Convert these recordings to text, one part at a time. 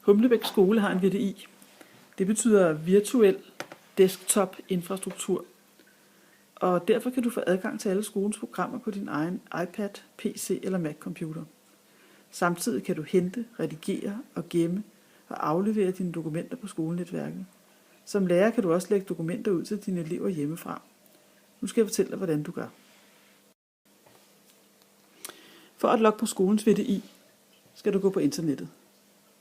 Humlebæk Skole har en VDI. Det betyder virtuel desktop infrastruktur. Og derfor kan du få adgang til alle skolens programmer på din egen iPad, PC eller Mac-computer. Samtidig kan du hente, redigere og gemme og aflevere dine dokumenter på skolenetværket. Som lærer kan du også lægge dokumenter ud til dine elever hjemmefra. Nu skal jeg fortælle dig, hvordan du gør. For at logge på skolens VDI, skal du gå på internettet.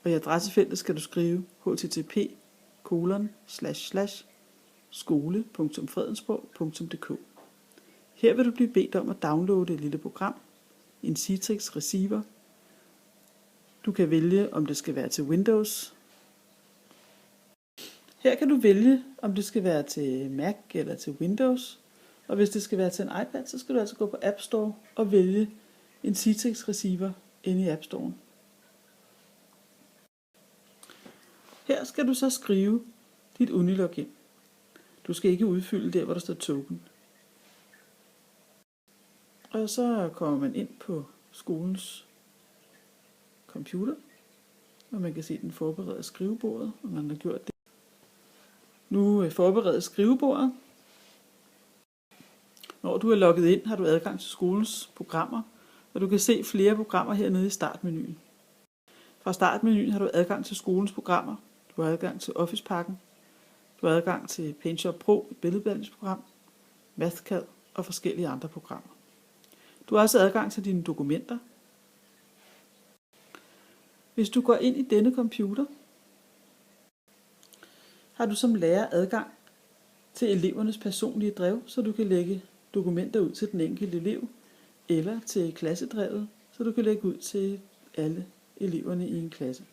Og i adressefeltet skal du skrive http://skole.fredensborg.dk. Her vil du blive bedt om at downloade et lille program, en Citrix receiver. Du kan vælge, om det skal være til Windows. Her kan du vælge, om det skal være til Mac eller til Windows. Og hvis det skal være til en iPad, så skal du altså gå på App Store og vælge en Citrix receiver inde i App Storen. Her skal du så skrive dit Unilogin. Du skal ikke udfylde der, hvor der står token. Og så kommer man ind på skolens computer, og man kan se, at den forbereder skrivebordet, og man har gjort det. Nu forbereder skrivebordet. Når du er logget ind, har du adgang til skolens programmer, og du kan se flere programmer hernede i startmenuen. Fra startmenuen har du adgang til skolens programmer. Du har adgang til Office-pakken. Du har adgang til PaintShop Pro, et billedbehandlingsprogram, MathCAD og forskellige andre programmer. Du har også adgang til dine dokumenter. Hvis du går ind i denne computer, har du som lærer adgang til elevernes personlige drev, så du kan lægge dokumenter ud til den enkelte elev, eller til klassedrevet, så du kan lægge ud til alle eleverne i en klasse.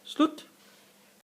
Slut.